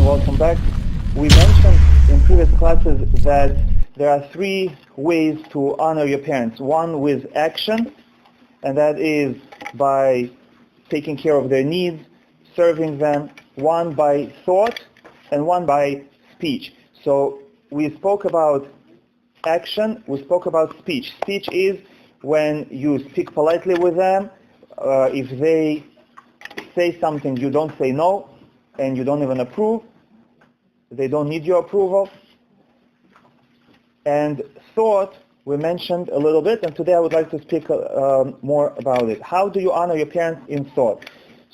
welcome back. We mentioned in previous classes that there are three ways to honor your parents. One with action, and that is by taking care of their needs, serving them. One by thought, and one by speech. So we spoke about action, we spoke about speech. Speech is when you speak politely with them. If they say something, you don't say no, and you don't even approve. They don't need your approval. And thought, we mentioned a little bit, and today I would like to speak more about it. How do you honor your parents in thought?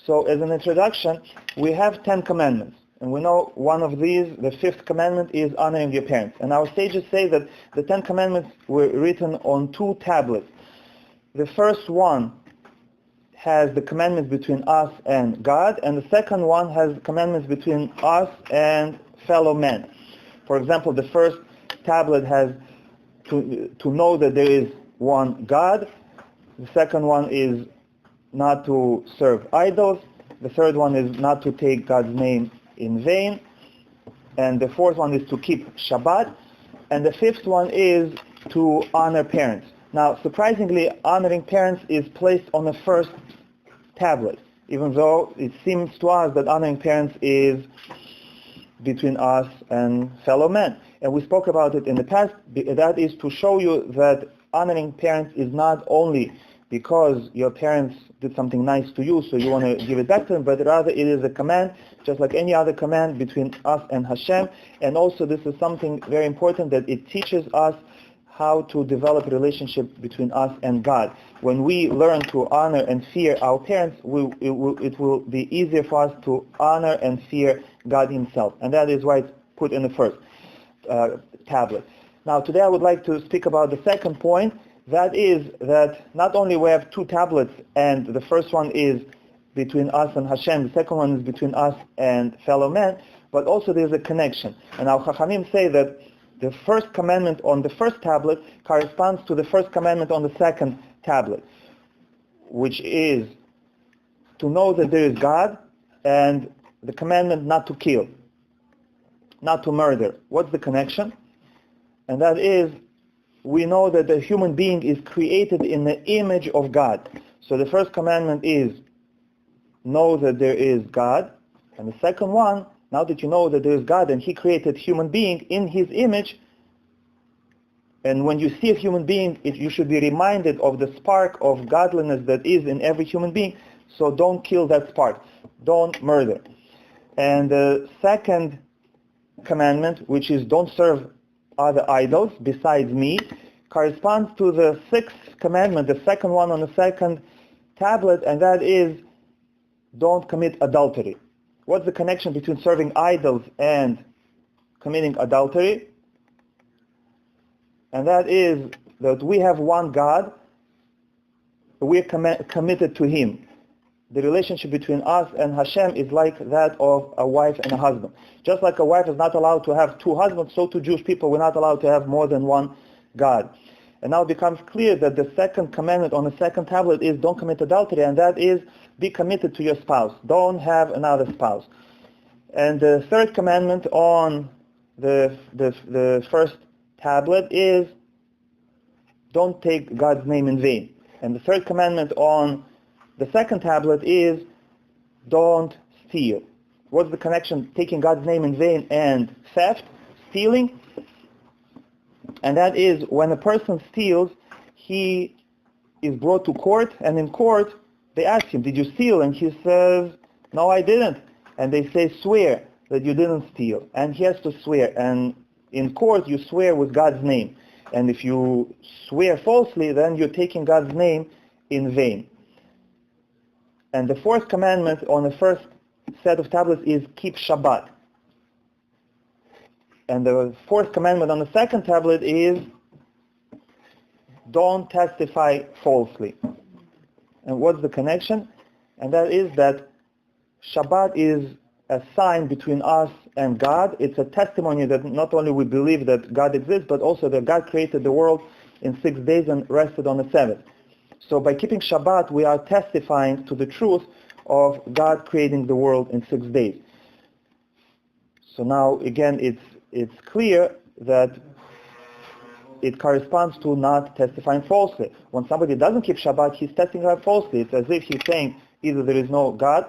So as an introduction, we have 10 commandments. And we know one of these, the fifth commandment, is honoring your parents. And our sages say that the 10 commandments were written on 2 tablets. The first one has the commandments between us and God, and the second one has commandments between us and fellow men. For example, the first tablet has to know that there is one God. The second one is not to serve idols. The third one is not to take God's name in vain. And the fourth one is to keep Shabbat. And the fifth one is to honor parents. Now, surprisingly, honoring parents is placed on the first tablet, even though it seems to us that honoring parents is between us and fellow men. And we spoke about it in the past. That is to show you that honoring parents is not only because your parents did something nice to you, so you want to give it back to them, but rather it is a command, just like any other command between us and Hashem. And also this is something very important, that it teaches us how to develop a relationship between us and God. When we learn to honor and fear our parents, it will be easier for us to honor and fear God Himself. And that is why it's put in the first tablet. Now today I would like to speak about the second point. That is that not only we have 2 tablets, and the first one is between us and Hashem, the second one is between us and fellow men, but also there's a connection. And our Chachamim say that the first commandment on the first tablet corresponds to the first commandment on the second tablet, which is to know that there is God, and the commandment not to kill, not to murder. What's the connection? And that is, we know that the human being is created in the image of God. So the first commandment is know that there is God. And the second one, now that you know that there is God and He created human being in His image, and when you see a human being, you should be reminded of the spark of godliness that is in every human being. So don't kill that spark. Don't murder. And the second commandment, which is don't serve other idols besides me, corresponds to the sixth commandment, the second one on the second tablet, and that is don't commit adultery. What's the connection between serving idols and committing adultery? And that is that we have one God, we're committed to Him. The relationship between us and Hashem is like that of a wife and a husband. Just like a wife is not allowed to have 2 husbands, so to Jewish people we're not allowed to have more than one God. And now it becomes clear that the second commandment on the second tablet is don't commit adultery, and that is be committed to your spouse. Don't have another spouse. And the third commandment on the first tablet is don't take God's name in vain. And the third commandment on the second tablet is don't steal. What's the connection? Taking God's name in vain and theft, stealing. And that is when a person steals, he is brought to court, and in court they ask him, did you steal? And he says, no, I didn't. And they say, swear that you didn't steal. And he has to swear. And in court you swear with God's name. And if you swear falsely, then you're taking God's name in vain. And the fourth commandment on the first set of tablets is keep Shabbat. And the fourth commandment on the second tablet is don't testify falsely. And what's the connection? And that is that Shabbat is a sign between us and God. It's a testimony that not only we believe that God exists, but also that God created the world in 6 days and rested on the seventh. So by keeping Shabbat, we are testifying to the truth of God creating the world in 6 days. So now again, it's clear that it corresponds to not testifying falsely. When somebody doesn't keep Shabbat, he's testifying falsely. It's as if he's saying either there is no God,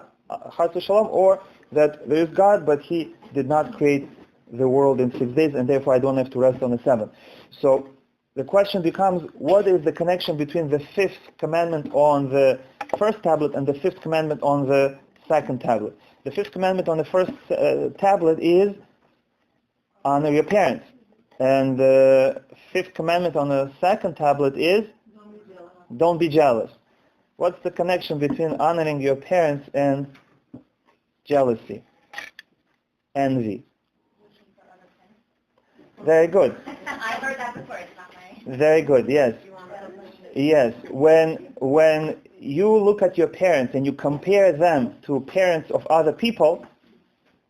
Chas v'Shalom, or that there is God, but he did not create the world in 6 days, and therefore I don't have to rest on the seventh. So the question becomes, what is the connection between the fifth commandment on the first tablet and the fifth commandment on the second tablet? The fifth commandment on the first tablet is honor your parents. And the fifth commandment on the second tablet is don't be jealous. What's the connection between honoring your parents and jealousy, envy? Very good. I heard that before, it's not right. Very good, yes. Yes, when you look at your parents and you compare them to parents of other people,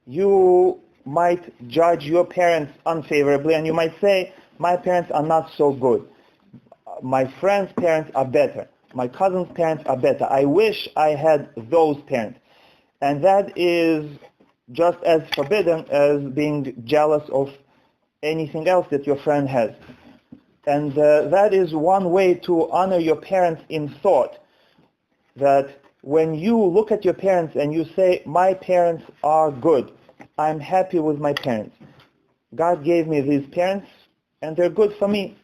you might judge your parents unfavorably, and you might say, my parents are not so good. My friend's parents are better. My cousin's parents are better. I wish I had those parents. And that is just as forbidden as being jealous of anything else that your friend has. And that is one way to honor your parents in thought, that when you look at your parents and you say, my parents are good, I'm happy with my parents. God gave me these parents and they're good for me.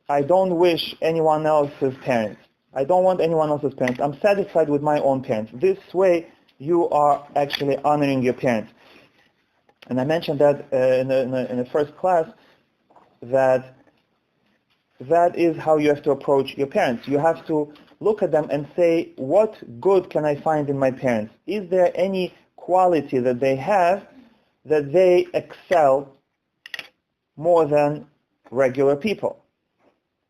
I don't wish anyone else's parents. I don't want anyone else's parents. I'm satisfied with my own parents. This way you are actually honoring your parents. And I mentioned that in the first class, that is how you have to approach your parents. You have to look at them and say, what good can I find in my parents? Is there any quality that they have that they excel more than regular people?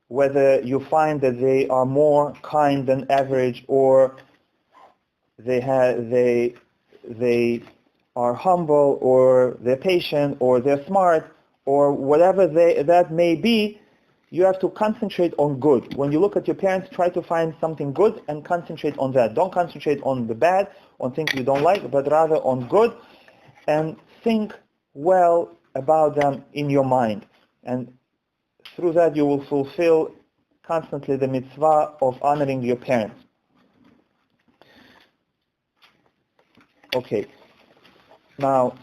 Whether you find that they are more kind than average, or they are humble, or they're patient, or they're smart, or whatever that may be, you have to concentrate on good. When you look at your parents, try to find something good and concentrate on that. Don't concentrate on the bad, on things you don't like, but rather on good, and think well about them in your mind. And through that you will fulfill constantly the mitzvah of honoring your parents. Okay. Now,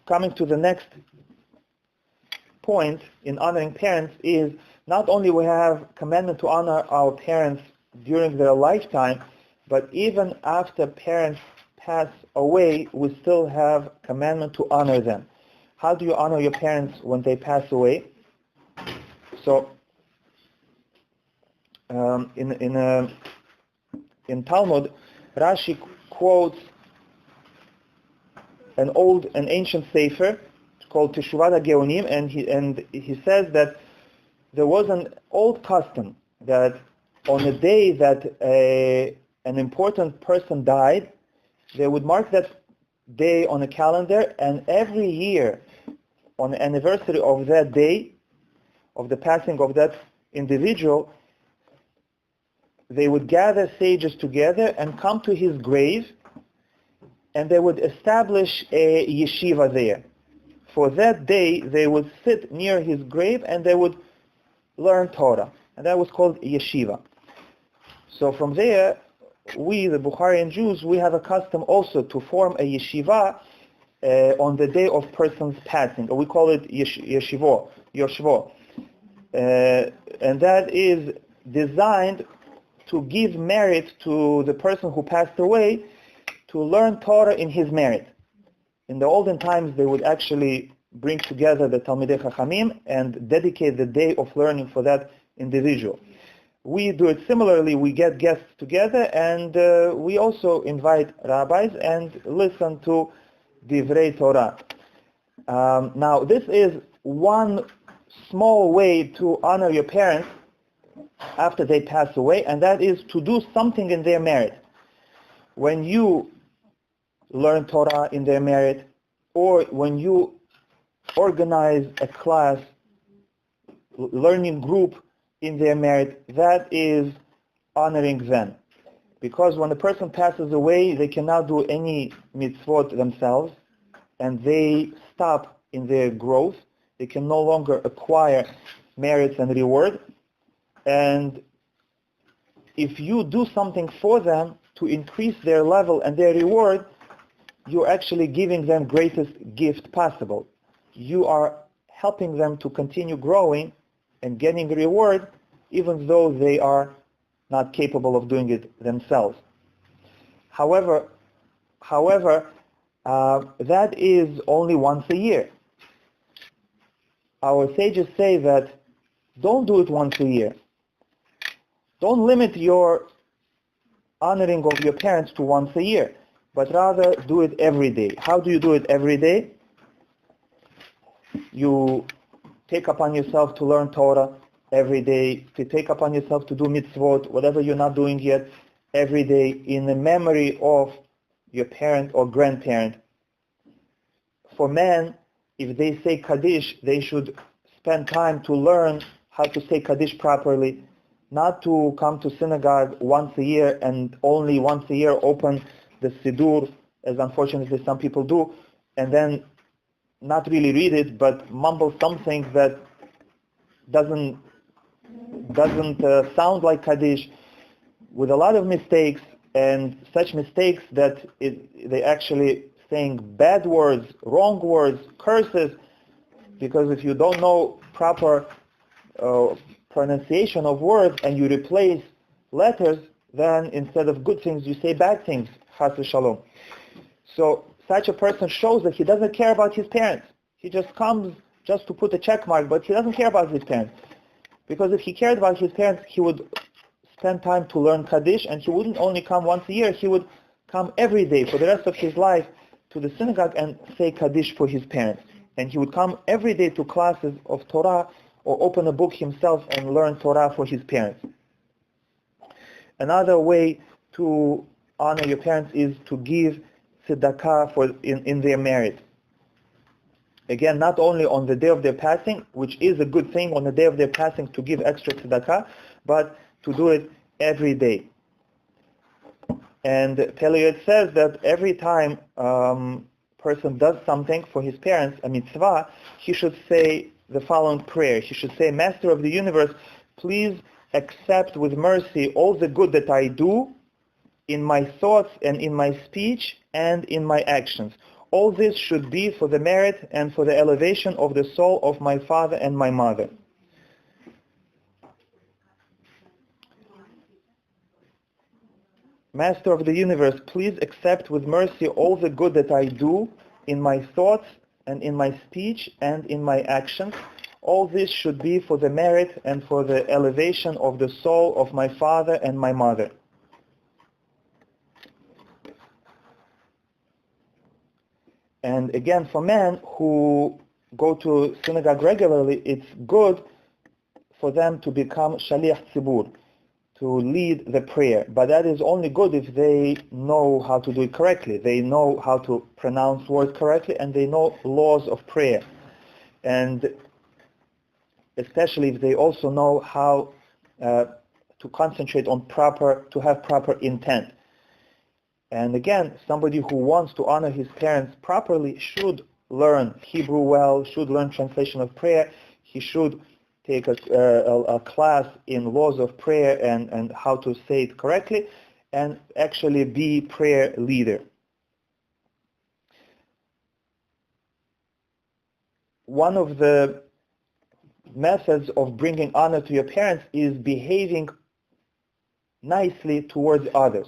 coming to the next point in honoring parents is not only we have commandment to honor our parents during their lifetime, but even after parents pass away, we still have commandment to honor them. How do you honor your parents when they pass away? So, in Talmud, Rashi quotes an ancient sefer called Teshuvat HaGeonim, and he says that there was an old custom that on the day that an important person died, they would mark that day on a calendar, and every year on the anniversary of that day, of the passing of that individual, they would gather sages together and come to his grave, and they would establish a yeshiva there. For that day, they would sit near his grave and they would learn Torah. And that was called yeshiva. So from there, we, the Bukharian Jews, we have a custom also to form a yeshiva on the day of person's passing. We call it yoshvo. And that is designed to give merit to the person who passed away to learn Torah in his merit. In the olden times, they would actually bring together the Talmidei Chachamim and dedicate the day of learning for that individual. We do it similarly. We get guests together, and we also invite rabbis and listen to Divrei Torah. Now, this is one small way to honor your parents after they pass away, and that is to do something in their merit. When you learn Torah in their merit, or when you organize a class, learning group in their merit, that is honoring them. Because when a person passes away, they cannot do any mitzvot themselves, and they stop in their growth. They can no longer acquire merits and reward. And if you do something for them to increase their level and their reward, you're actually giving them greatest gift possible. You are helping them to continue growing and getting reward, even though they are not capable of doing it themselves. However, that is only once a year. Our sages say that don't do it once a year. Don't limit your honoring of your parents to once a year, but rather do it every day. How do you do it every day? You take upon yourself to learn Torah every day, to take upon yourself to do mitzvot, whatever you're not doing yet, every day in the memory of your parent or grandparent. For men, if they say Kaddish, they should spend time to learn how to say Kaddish properly, not to come to synagogue once a year and only once a year open the Siddur, as unfortunately some people do, and then not really read it, but mumble something that doesn't sound like Kaddish, with a lot of mistakes, and such mistakes that they actually saying bad words, wrong words, curses, because if you don't know proper pronunciation of words and you replace letters, then instead of good things you say bad things, chas v'shalom. So such a person shows that he doesn't care about his parents. He just comes just to put a check mark, but he doesn't care about his parents. Because if he cared about his parents, he would spend time to learn Kaddish, and he wouldn't only come once a year, he would come every day for the rest of his life to the synagogue and say Kaddish for his parents. And he would come every day to classes of Torah or open a book himself and learn Torah for his parents. Another way to honor your parents is to give tzedakah in their merit. Again, not only on the day of their passing, which is a good thing on the day of their passing to give extra tzedakah, but to do it every day. And Peliyot says that every time person does something for his parents, a mitzvah, he should say the following prayer. He should say, Master of the universe, please accept with mercy all the good that I do in my thoughts and in my speech and in my actions. All this should be for the merit and for the elevation of the soul of my father and my mother. Master of the universe, please accept with mercy all the good that I do in my thoughts and in my speech and in my actions. All this should be for the merit and for the elevation of the soul of my father and my mother. And again, for men who go to synagogue regularly, it's good for them to become shaliach tzibur, to lead the prayer. But that is only good if they know how to do it correctly. They know how to pronounce words correctly, and they know laws of prayer. And especially if they also know how to concentrate on to have proper intent. And again, somebody who wants to honor his parents properly should learn Hebrew well, should learn translation of prayer. He should take a class in laws of prayer and how to say it correctly, and actually be prayer leader. One of the methods of bringing honor to your parents is behaving nicely towards others,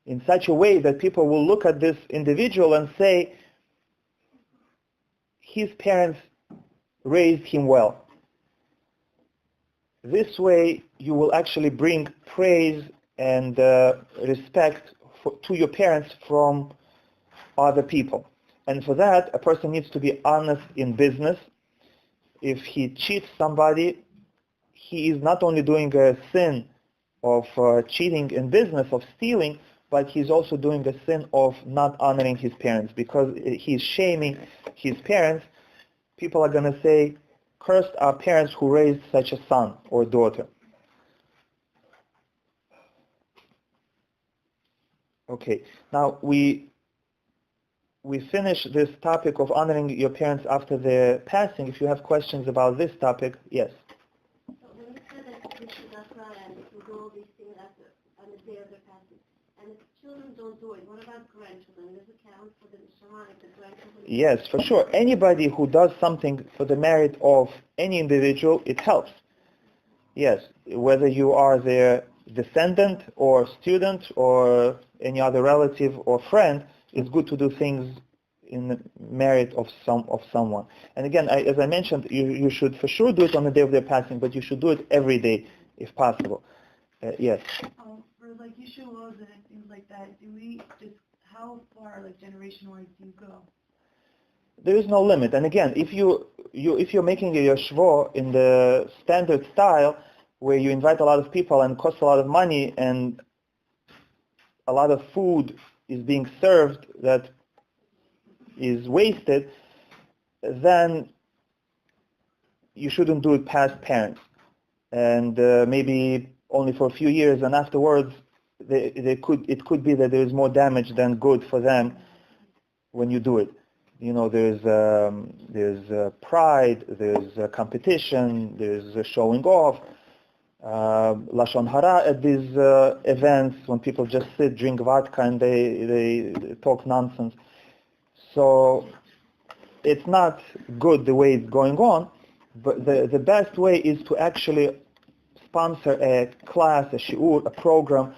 in such a way that people will look at this individual and say, his parents raised him well. This way you will actually bring praise and respect to your parents from other people. And for that, a person needs to be honest in business. If he cheats somebody, he is not only doing a sin of cheating in business, of stealing, but he's also doing the sin of not honoring his parents, because he's shaming his parents. People are going to say, cursed are parents who raised such a son or daughter. Okay. Now we finish this topic of honoring your parents after their passing. If you have questions about this topic, yes. So when you said that we should and we do all these things on the day of their passing, and if children don't do it, what about grandchildren? Does it count for the neshama if the grandchildren? Yes, for sure. Anybody who does something for the merit of any individual, it helps. Yes, whether you are their descendant or student or any other relative or friend, it's good to do things in the merit of someone. And again, as I mentioned, you should for sure do it on the day of their passing, but you should do it every day if possible. Yes. For like Yeshua's and things like that, do we just, how far, like generation-wise, do you go? There is no limit. And again, if you're making a yeshvo in the standard style, where you invite a lot of people and costs a lot of money and a lot of food is being served that is wasted, then you shouldn't do it past parents. And maybe only for a few years, and afterwards, it could be that there is more damage than good for them when you do it. You know, there's pride, there's competition, there's showing off, lashon hara at these events when people just sit, drink vodka, and they talk nonsense. So it's not good the way it's going on. But the best way is to actually sponsor a class, a shiur, a program,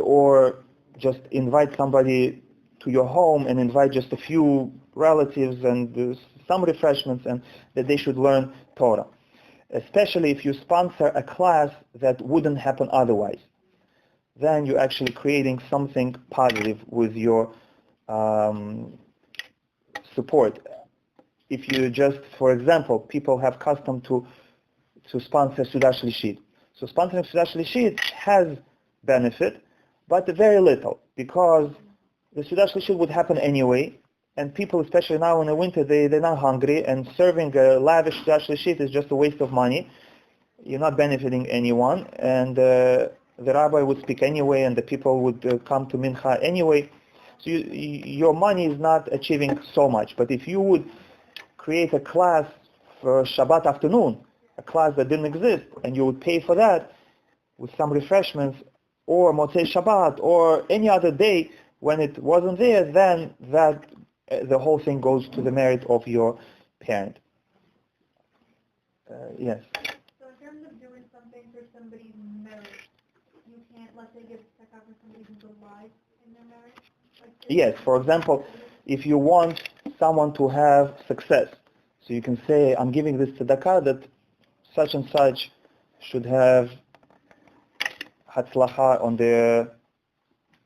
or just invite somebody to your home and invite just a few relatives and some refreshments, and that they should learn Torah. Especially if you sponsor a class that wouldn't happen otherwise. Then you're actually creating something positive with your support. If you just, for example, people have custom to sponsor Sudah Shlishit. So sponsoring Sudah Shlishit has benefit, but very little, because the Sudah Shlishit would happen anyway, and people, especially now in the winter, they're not hungry, and serving a lavish Sudah Shlishit is just a waste of money. You're not benefiting anyone, and the rabbi would speak anyway, and the people would come to Mincha anyway. So your money is not achieving so much. But if you would create a class for Shabbat afternoon, a class that didn't exist, and you would pay for that with some refreshments, or Motzei Shabbat, or any other day when it wasn't there, then that the whole thing goes to the merit of your parent. Yes. So in terms of doing something for somebody's merit, you can't, let's say, give tzedakah for somebody who's alive in their merit? Yes, for example, if you want someone to have success, so you can say, I'm giving this tzedakah that such and such should have hatzlacha on their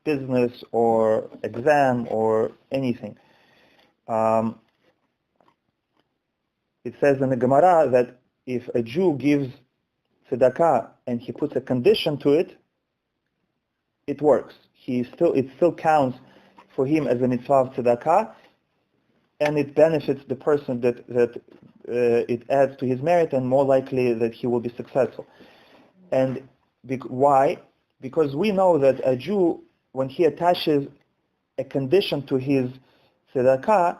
business or exam or anything. It says in the Gemara that if a Jew gives tzedakah and he puts a condition to it, it works. It still counts for him as a mitzvah of tzedakah, and it benefits the person that it adds to his merit, and more likely that he will be successful. And why? Because we know that a Jew, when he attaches a condition to his tzedakah,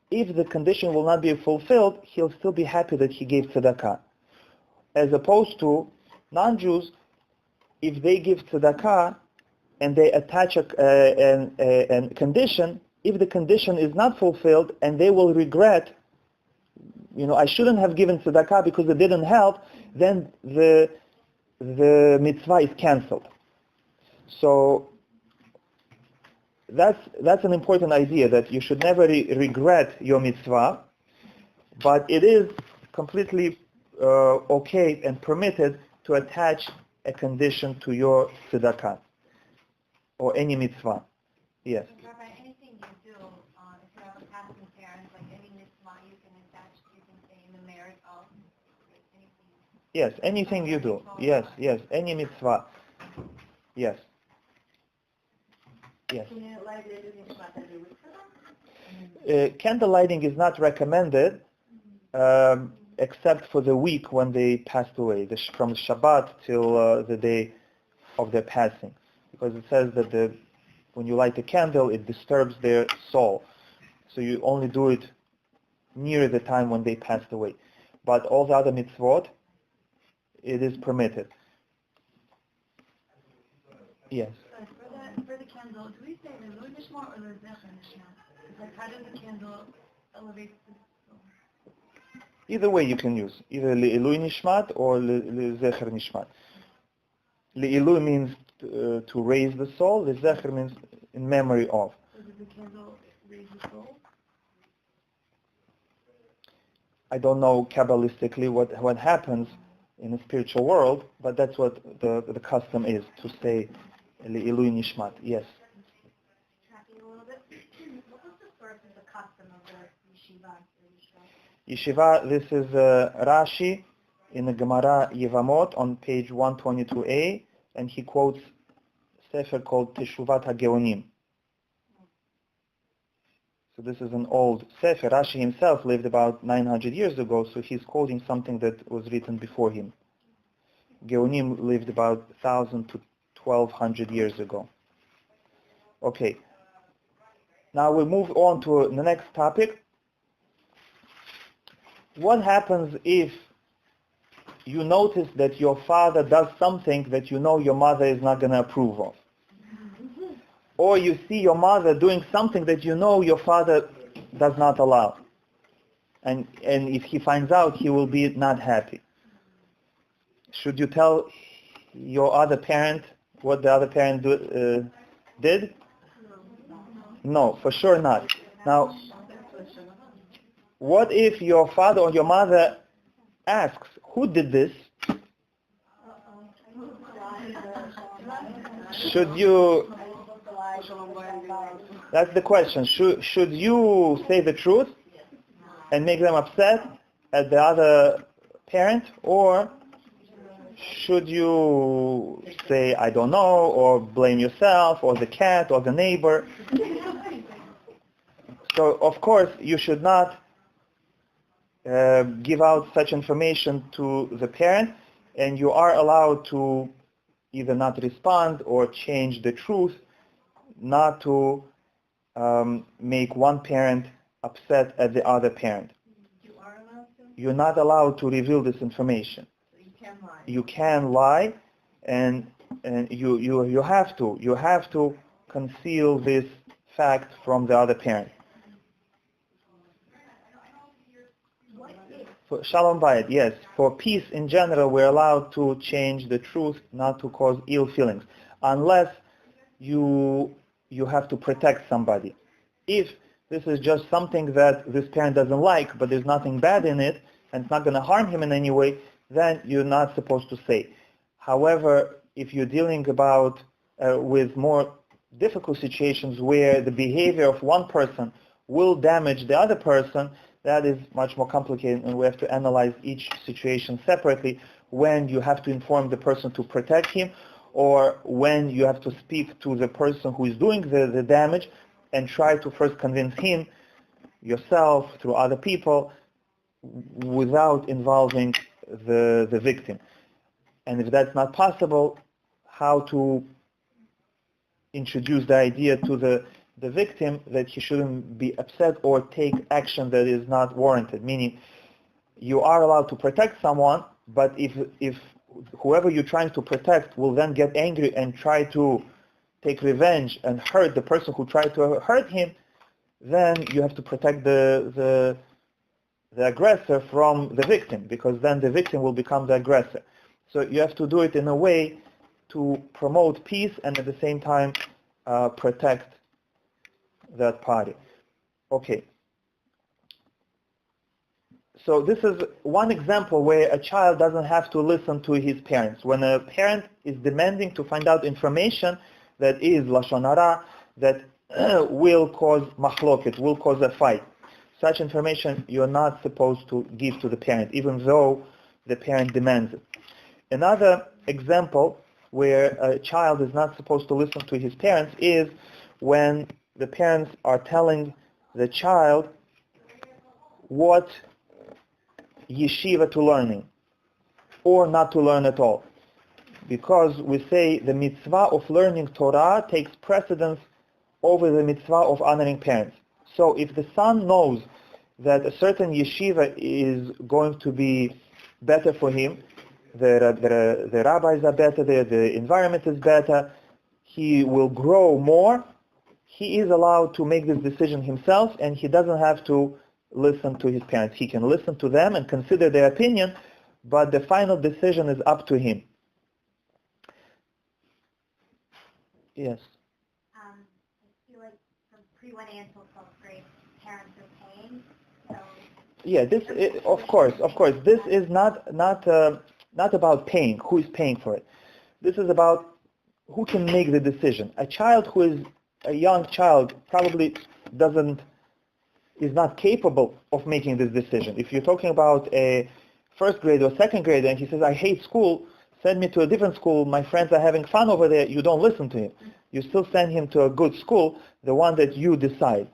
if the condition will not be fulfilled, he'll still be happy that he gave tzedakah. As opposed to non-Jews, if they give tzedakah and they attach a condition, if the condition is not fulfilled, and they will regret, I shouldn't have given tzedakah because it didn't help, then the mitzvah is cancelled. So that's an important idea, that you should never regret your mitzvah, but it is completely okay and permitted to attach a condition to your tzedakah or any mitzvah. Yes. Rabbi, anything you do, if you have a passing parent, like any mitzvah, you can attach, you can say in the merit of anything. Yes, anything you do. Yes, any mitzvah. Yes. Yes. Candle lighting is not recommended, except for the week when they passed away, from Shabbat till the day of their passing, because it says that when you light a candle, it disturbs their soul. So you only do it near the time when they passed away. But all the other mitzvot, it is permitted. Yes. For the candle, do we say the Lui Nishma or the Zecher Nishma? Like, how does the candle elevate the soul? Either way you can use, either Le'ilui Nishmat or Le'zecher Nishmat. Le'ilui means to raise the soul, Le'zecher means in memory of. So does the candle raise the soul? I don't know Kabbalistically what happens in the spiritual world, but that's what the custom is, to say Le'ilui Nishmat, yes. Tracking a little bit. What was the source of the custom of the yeshiva? Yeshiva, this is Rashi in the Gemara Yevamot on page 122a, and he quotes Sefer called Teshuvat HaGeonim. So this is an old Sefer. Rashi himself lived about 900 years ago, so he's quoting something that was written before him. Geonim lived about 1,000 to 1,200 years ago. Okay. Now we move on to the next topic. What happens if you notice that your father does something that you know your mother is not going to approve of? Or you see your mother doing something that you know your father does not allow. And if he finds out, he will be not happy. Should you tell your other parent what the other parent did? No, for sure not. Now, what if your father or your mother asks, who did this? Should you... That's the question. Should you say the truth and make them upset at the other parent, or should you say, I don't know, or blame yourself, or the cat, or the neighbor? So, of course, you should not give out such information to the parent, and you are allowed to either not respond or change the truth, not to make one parent upset at the other parent. You are allowed to? You're not allowed to reveal this information. So you can lie. You can lie, and you have to. You have to conceal this fact from the other parent. For Shalom Bayit, yes. For peace in general, we're allowed to change the truth, not to cause ill feelings, unless you have to protect somebody. If this is just something that this parent doesn't like, but there's nothing bad in it, and it's not going to harm him in any way, then you're not supposed to say. However, if you're dealing with more difficult situations where the behavior of one person will damage the other person, that is much more complicated, and we have to analyze each situation separately, when you have to inform the person to protect him, or when you have to speak to the person who is doing the damage and try to first convince him, yourself, through other people, without involving the victim. And if that's not possible, how to introduce the idea to the victim that he shouldn't be upset or take action that is not warranted. Meaning, you are allowed to protect someone, but if whoever you're trying to protect will then get angry and try to take revenge and hurt the person who tried to hurt him, then you have to protect the aggressor from the victim, because then the victim will become the aggressor. So you have to do it in a way to promote peace and at the same time protect that party. Okay. So this is one example where a child doesn't have to listen to his parents. When a parent is demanding to find out information that is Lashon Hara, that will cause mahloket, will cause a fight, such information you're not supposed to give to the parent, even though the parent demands it. Another example where a child is not supposed to listen to his parents is when the parents are telling the child what yeshiva to learning or not to learn at all. Because we say the mitzvah of learning Torah takes precedence over the mitzvah of honoring parents. So if the son knows that a certain yeshiva is going to be better for him, the rabbis are better, the environment is better, he will grow more, he is allowed to make this decision himself, and he doesn't have to listen to his parents. He can listen to them and consider their opinion, but the final decision is up to him. Yes? I feel like from pre-1 until 12th grade, parents are paying, so... Yeah, of course. This is not about paying, who is paying for it. This is about who can make the decision. A child who is a young child probably is not capable of making this decision. If you're talking about a first grade or second grade and he says, I hate school, send me to a different school, my friends are having fun over there, you don't listen to him. You still send him to a good school, the one that you decide.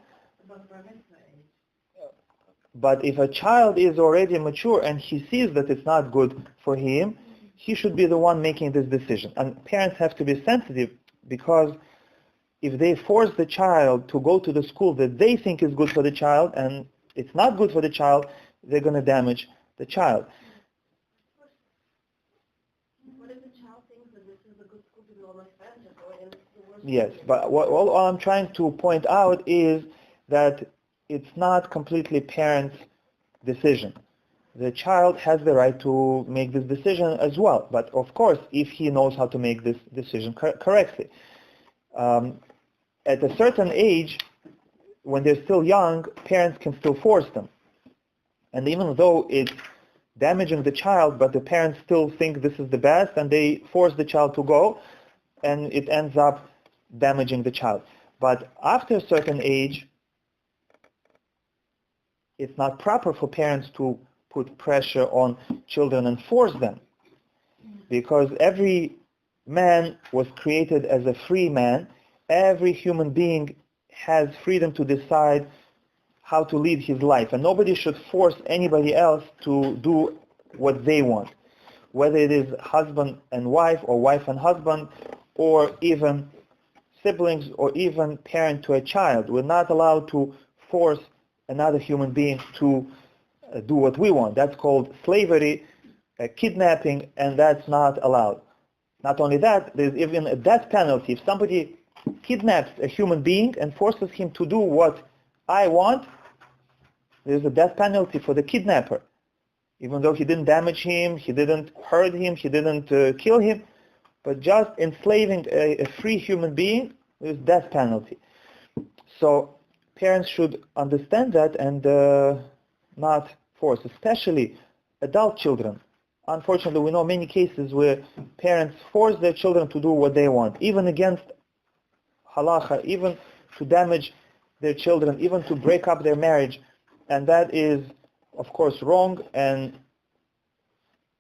But if a child is already mature and he sees that it's not good for him, he should be the one making this decision. And parents have to be sensitive, because if they force the child to go to the school that they think is good for the child and it's not good for the child, they're going to damage the child. What if the child thinks that this is a good school to do all my friends are going and it's the worst? Yes, but all I'm trying to point out is that it's not completely parents' decision. The child has the right to make this decision as well, but of course, if he knows how to make this decision correctly. At a certain age, when they're still young, parents can still force them. And even though it's damaging the child, but the parents still think this is the best, and they force the child to go, and it ends up damaging the child. But after a certain age, it's not proper for parents to put pressure on children and force them, because every man was created as a free man. Every human being has freedom to decide how to lead his life, and nobody should force anybody else to do what they want, whether it is husband and wife or wife and husband, or even siblings, or even parent to a child. We're not allowed to force another human being to do what we want. That's called slavery, kidnapping, and that's not allowed. Not only that, there's even a death penalty. If somebody kidnaps a human being and forces him to do what I want, there's a death penalty for the kidnapper. Even though he didn't damage him, he didn't hurt him, he didn't kill him, but just enslaving a free human being, there's death penalty. So parents should understand that and not force, especially adult children. Unfortunately, we know many cases where parents force their children to do what they want, even against Halacha, even to damage their children, even to break up their marriage. And that is, of course, wrong, and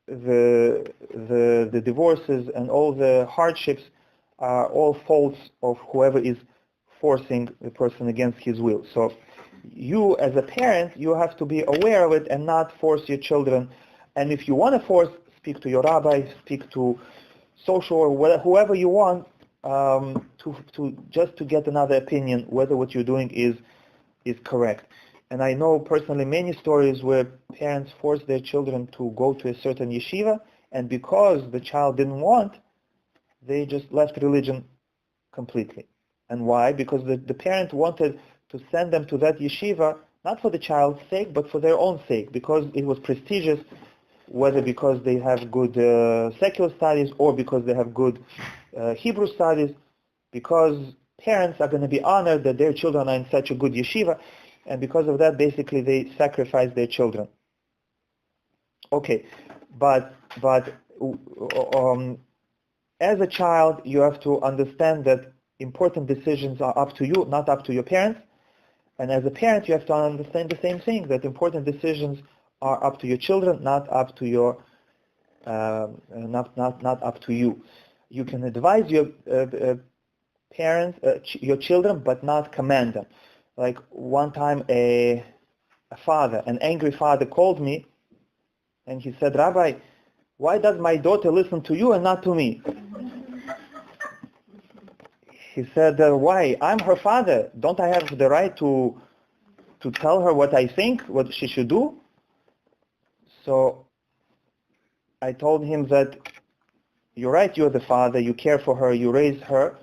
the divorces and all the hardships are all faults of whoever is forcing the person against his will. So you, as a parent, you have to be aware of it and not force your children. And if you want to force, speak to your rabbi, speak to social or whoever you want, to get another opinion whether what you're doing is correct. And I know personally many stories where parents force their children to go to a certain yeshiva, and because the child didn't want, they just left religion completely. And why? Because the parent wanted to send them to that yeshiva, not for the child's sake, but for their own sake, because it was prestigious, whether because they have good secular studies or because they have good Hebrew studies, because parents are going to be honored that their children are in such a good yeshiva, and because of that, basically, they sacrifice their children. Okay, but as a child, you have to understand that important decisions are up to you, not up to your parents. And as a parent, you have to understand the same thing, that important decisions are up to your children, not up to your not up to you. You can advise your parents, your children, but not command them. Like one time, an angry father called me, and he said, "Rabbi, why does my daughter listen to you and not to me?" He said, why? I'm her father. Don't I have the right to tell her what I think, what she should do? So I told him that you're right, you're the father, you care for her, you raise her,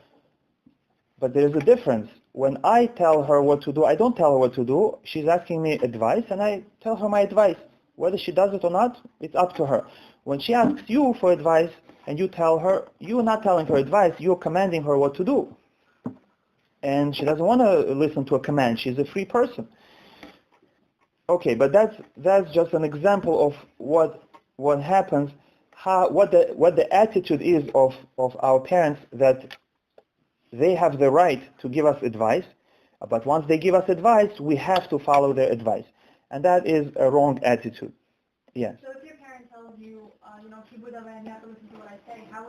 but there's a difference. When I tell her what to do, I don't tell her what to do. She's asking me advice, and I tell her my advice. Whether she does it or not, it's up to her. When she asks you for advice, and you tell her, you're not telling her advice, you're commanding her what to do. And she doesn't want to listen to a command. She's a free person. Okay, but that's just an example of what happens, what the attitude is of our parents, that they have the right to give us advice, but once they give us advice, we have to follow their advice, and that is a wrong attitude. Yes. So if your parent tells you, you have to listen to what I say, how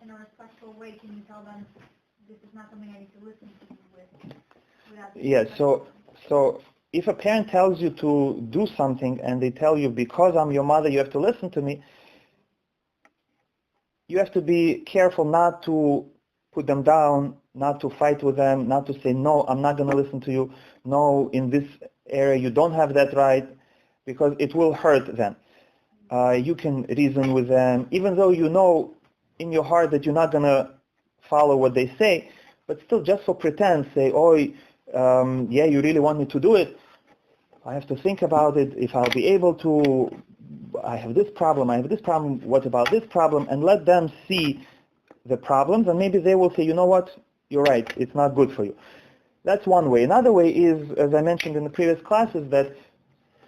in a respectful way can you tell them this is not something I need to listen to you with? Yes. So if a parent tells you to do something and they tell you, because I'm your mother, you have to listen to me, you have to be careful not to put them down, not to fight with them, not to say, no, I'm not going to listen to you. No, in this area you don't have that right, because it will hurt them. You can reason with them, even though you know in your heart that you're not going to follow what they say, but still just for pretend, say, yeah, you really want me to do it. I have to think about it, if I'll be able to. I have this problem, what about this problem? And let them see the problems, and maybe they will say, you know what, you're right, it's not good for you. That's one way. Another way is, as I mentioned in the previous classes, that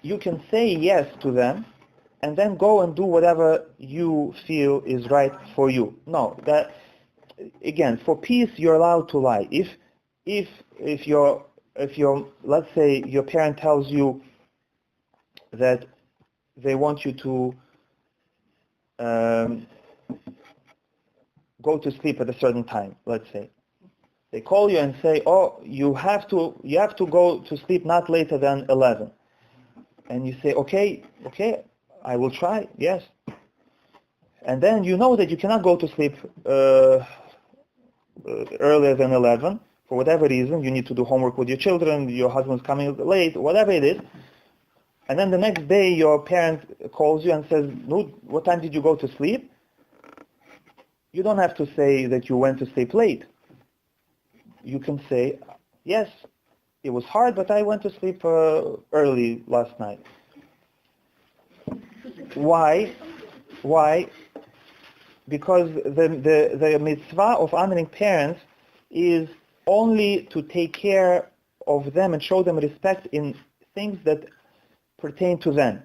you can say yes to them and then go and do whatever you feel is right for you. No, that, again, for peace, you're allowed to lie. If you're, let's say your parent tells you that they want you to go to sleep at a certain time, let's say. They call you and say, you have to go to sleep not later than 11. And you say, okay, I will try, yes. And then you know that you cannot go to sleep earlier than 11 for whatever reason. You need to do homework with your children, your husband's coming late, whatever it is. And then the next day your parent calls you and says, no, what time did you go to sleep? You don't have to say that you went to sleep late. You can say, yes, it was hard, but I went to sleep early last night. Why? Because the mitzvah of honoring parents is only to take care of them and show them respect in things that pertain to them.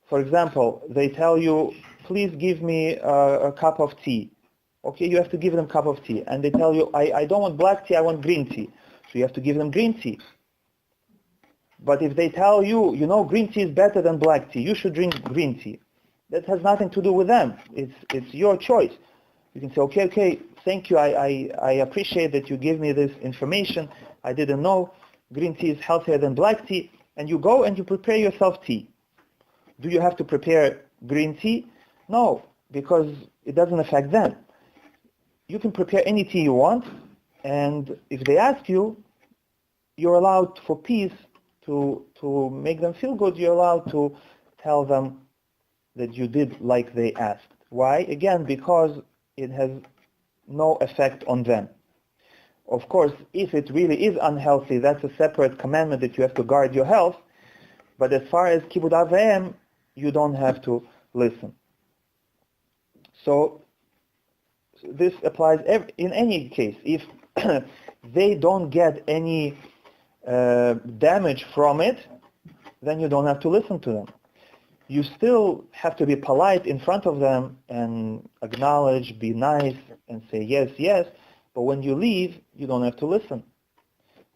For example, they tell you, please give me a cup of tea. Okay, you have to give them a cup of tea. And they tell you, I don't want black tea, I want green tea. So you have to give them green tea. But if they tell you, green tea is better than black tea, you should drink green tea. That has nothing to do with them. It's your choice. You can say, okay, thank you, I appreciate that you give me this information. I didn't know green tea is healthier than black tea. And you go and you prepare yourself tea. Do you have to prepare green tea? No, because it doesn't affect them. You can prepare any tea you want, and if they ask you, you're allowed, for peace, to make them feel good, you're allowed to tell them that you did like they asked. Why? Again, because it has no effect on them. Of course, if it really is unhealthy, that's a separate commandment that you have to guard your health. But as far as kibud av v'em, you don't have to listen. So this applies in any case. If they don't get any damage from it, then you don't have to listen to them. You still have to be polite in front of them and acknowledge, be nice, and say yes. But when you leave, you don't have to listen.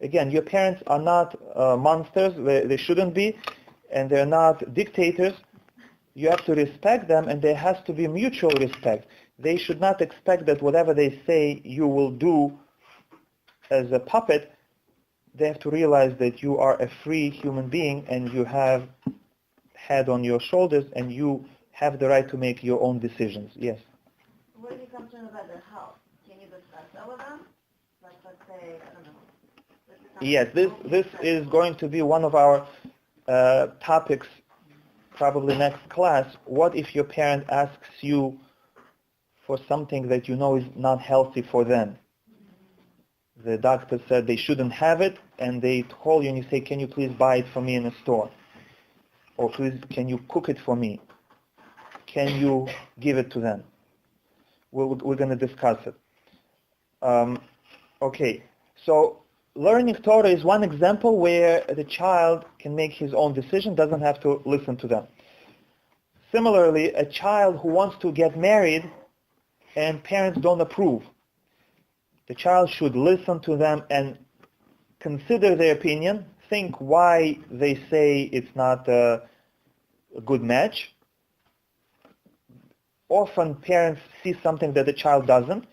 Again, your parents are not monsters. They shouldn't be. And they're not dictators. You have to respect them, and there has to be mutual respect. They should not expect that whatever they say you will do as a puppet. They have to realize that you are a free human being, and you have head on your shoulders, and you have the right to make your own decisions. Yes? What if you come to them about their health? Can you discuss that with them? Like, say, I don't know. Yes, this is going to be one of our topics, probably next class. What if your parent asks you for something that you know is not healthy for them? The doctor said they shouldn't have it, and they call you and you say, can you please buy it for me in a store? Or please, can you cook it for me? Can you give it to them? We're going to discuss it. Okay, so learning Torah is one example where the child can make his own decision, doesn't have to listen to them. Similarly, a child who wants to get married and parents don't approve, the child should listen to them and consider their opinion, think why they say it's not a good match. Often parents see something that the child doesn't,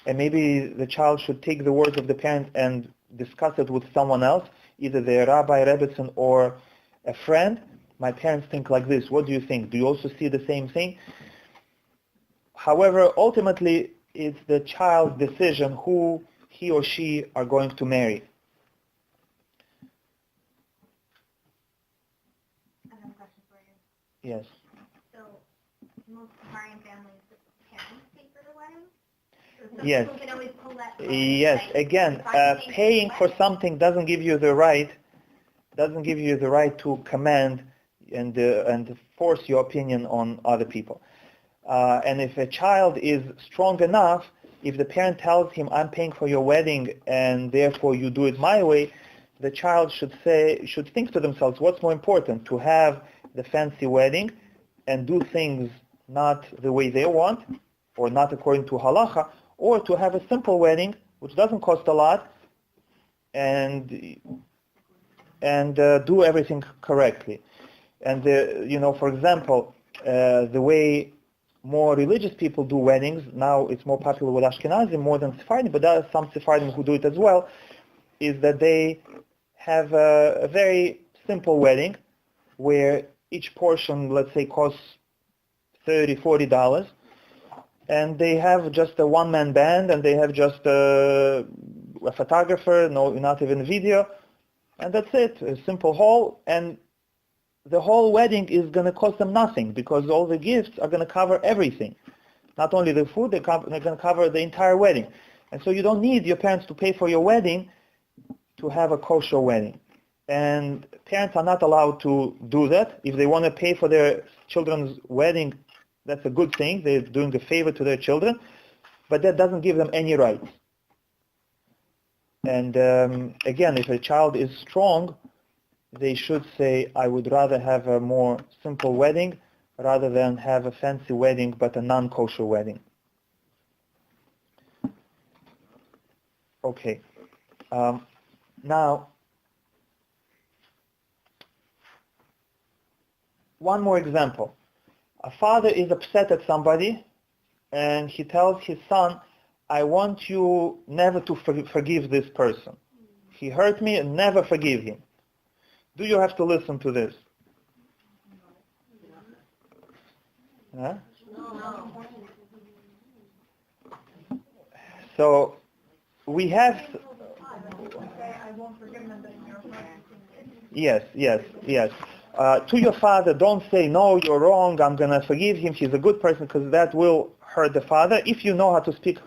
and maybe the child should take the words of the parent and discuss it with someone else, either their rabbi, rebbetzin, or a friend. My parents think like this. What do you think? Do you also see the same thing? However, ultimately, it's the child's decision who he or she are going to marry. I have a question for you. Yes. So, most Hungarian families, the parents pay for the wedding? So some Yes. people can always pull that money, Yes. right? Again, If I'm paying for wedding, something doesn't give you the right to command and force your opinion on other people. And if a child is strong enough, if the parent tells him, I'm paying for your wedding and therefore you do it my way, the child should think to themselves, what's more important, to have the fancy wedding and do things not the way they want or not according to Halacha, or to have a simple wedding which doesn't cost a lot and do everything correctly. And for example, the way more religious people do weddings, now it's more popular with Ashkenazim more than Sephardim, but there are some Sephardim who do it as well, is that they have a very simple wedding where each portion, let's say, costs $30, $40, and they have just a one-man band, and they have just a photographer, not even video, and that's it, a simple hall, and the whole wedding is going to cost them nothing because all the gifts are going to cover everything. Not only the food, they're going to cover the entire wedding. And so you don't need your parents to pay for your wedding to have a kosher wedding. And parents are not allowed to do that. If they want to pay for their children's wedding, that's a good thing. They're doing a favor to their children. But that doesn't give them any rights. And again, if a child is strong, they should say, I would rather have a more simple wedding rather than have a fancy wedding but a non-kosher wedding. Okay. Now, one more example. A father is upset at somebody and he tells his son, I want you never to forgive this person. He hurt me and never forgive him. Do you have to listen to this? Huh? No. So we have. I won't forgive them, but in your heart. Yes. To your father, don't say, no, you're wrong, I'm going to forgive him, he's a good person, because that will hurt the father. If you know how to speak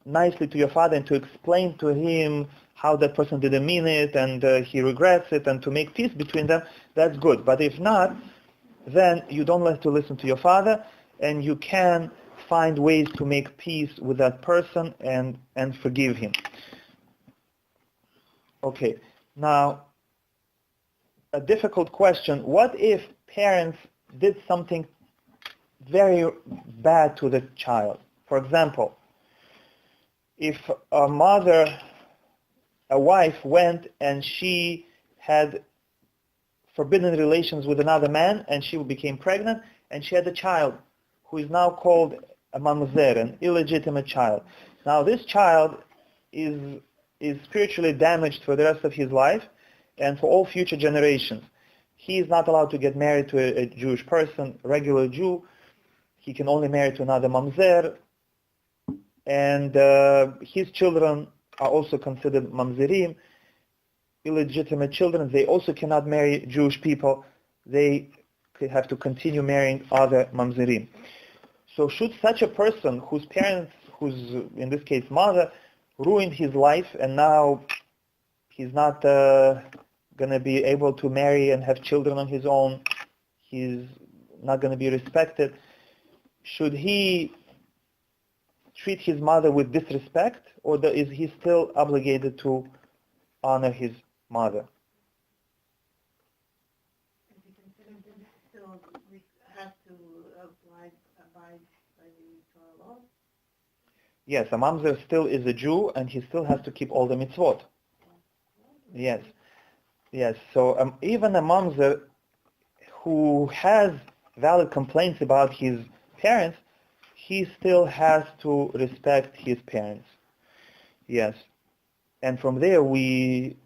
nicely to your father and to explain to him how that person didn't mean it and he regrets it and to make peace between them, that's good. But if not, then you don't have to listen to your father and you can find ways to make peace with that person and forgive him. Okay, now a difficult question. What if parents did something very bad to the child? For example, if a wife went and she had forbidden relations with another man and she became pregnant and she had a child who is now called a mamzer, an illegitimate child. Now this child is spiritually damaged for the rest of his life and for all future generations. He is not allowed to get married to a Jewish person, a regular Jew. He can only marry to another mamzer. And his children are also considered mamzerim, illegitimate children. They also cannot marry Jewish people. They have to continue marrying other mamzerim. So should such a person whose parents, whose in this case mother, ruined his life and now he's not going to be able to marry and have children on his own, he's not going to be respected, should he treat his mother with disrespect, or is he still obligated to honor his mother? Is he considered still has to abide by the Torah law? Yes, a mamzer still is a Jew, and he still has to keep all the mitzvot. Yes, yes. So even a mamzer who has valid complaints about his parents, he still has to respect his parents. Yes, and from there we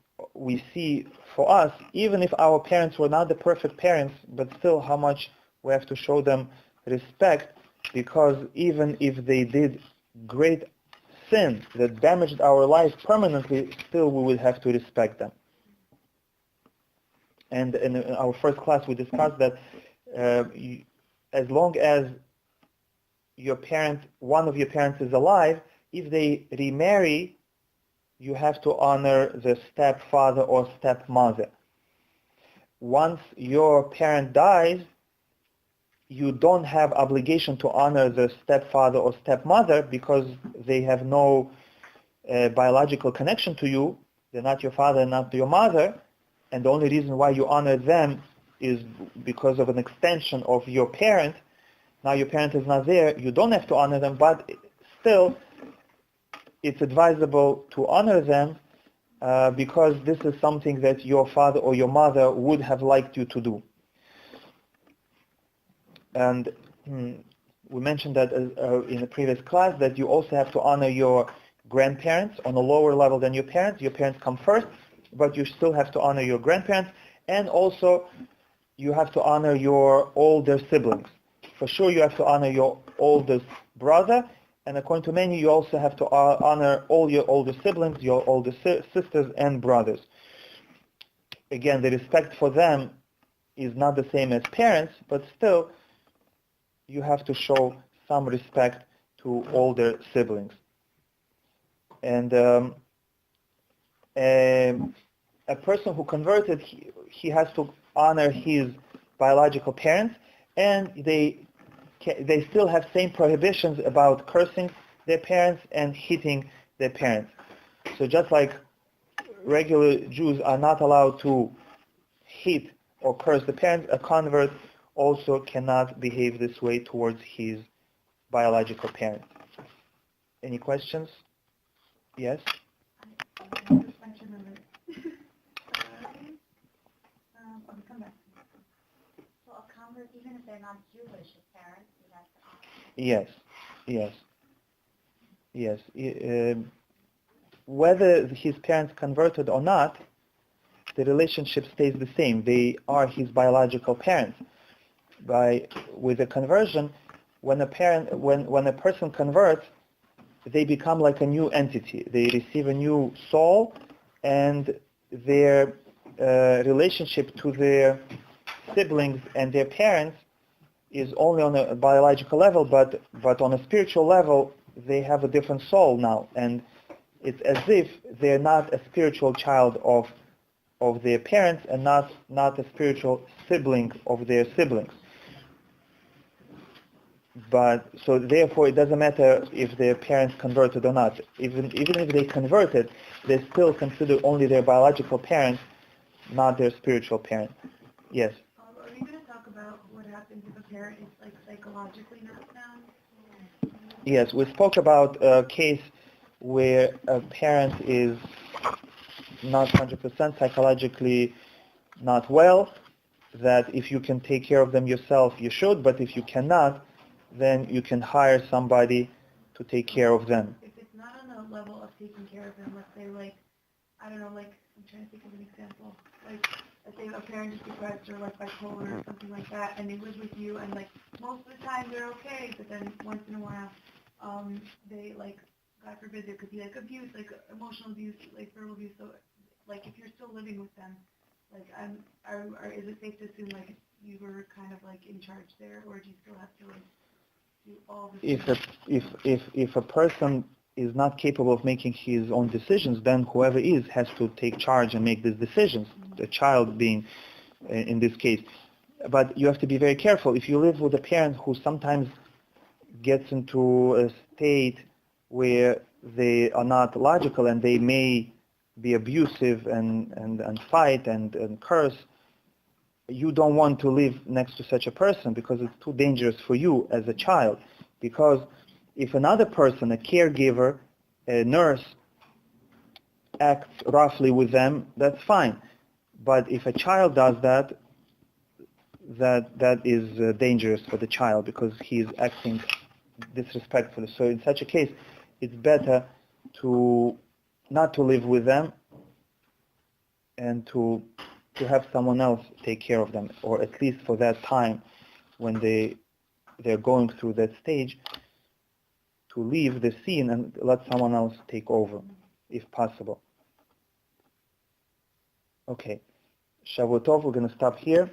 see for us, even if our parents were not the perfect parents, but still how much we have to show them respect, because even if they did great sin that damaged our life permanently, still we will have to respect them. And in our first class we discussed that as long as one of your parents is alive, if they remarry, you have to honor the stepfather or stepmother. Once your parent dies, you don't have obligation to honor the stepfather or stepmother because they have no biological connection to you. They're not your father, not your mother, and the only reason why you honor them is because of an extension of your parent. Now your parent is not there, you don't have to honor them, but still it's advisable to honor them because this is something that your father or your mother would have liked you to do. And we mentioned that in the previous class that you also have to honor your grandparents on a lower level than your parents. Your parents come first, but you still have to honor your grandparents, and also you have to honor your older siblings. For sure you have to honor your oldest brother, and according to many, you also have to honor all your older siblings, your older sisters and brothers. Again, the respect for them is not the same as parents, but still you have to show some respect to older siblings. And a person who converted, he has to honor his biological parents, and they still have same prohibitions about cursing their parents and hitting their parents. So just like regular Jews are not allowed to hit or curse the parents, a convert also cannot behave this way towards his biological parents. Any questions? Yes? So a convert, even if they're not Jewish, his parents, he has to honor. Yes. Whether his parents converted or not, the relationship stays the same. They are his biological parents. With a conversion, when a person converts, they become like a new entity. They receive a new soul, and their relationship to their siblings and their parents is only on a biological level, but on a spiritual level, they have a different soul now, and it's as if they're not a spiritual child of their parents and not a spiritual sibling of their siblings. But so therefore, it doesn't matter if their parents converted or not. Even if they converted, they still consider only their biological parents, not their spiritual parent. Yes. Are you going to talk about what happens if a parent is like psychologically not sound? Yes, we spoke about a case where a parent is not 100% psychologically not well, that if you can take care of them yourself, you should, but if you cannot, then you can hire somebody to take care of them. If it's not on the level of taking care of them, let's say I'm trying to think of an example. Let's say a parent is depressed or bipolar or something like that, and they live with you, and most of the time they're okay, but then once in a while, they God forbid, there could be like abuse, like emotional abuse, like verbal abuse. So, like if you're still living with them, like is it safe to assume like you were kind of like in charge there, or do you still have to like do all the? If a person is not capable of making his own decisions, then whoever is has to take charge and make these decisions. The child being in this case. But you have to be very careful. If you live with a parent who sometimes gets into a state where they are not logical and they may be abusive and fight and curse, you don't want to live next to such a person because it's too dangerous for you as a child. Because if another person, a caregiver, a nurse, acts roughly with them, that's fine. But if a child does that, that is dangerous for the child because he is acting disrespectfully. So in such a case, it's better to not to live with them and to have someone else take care of them, or at least for that time when they're going through that stage, to leave the scene and let someone else take over, if possible. Okay. Shavuot Tov, we're going to stop here.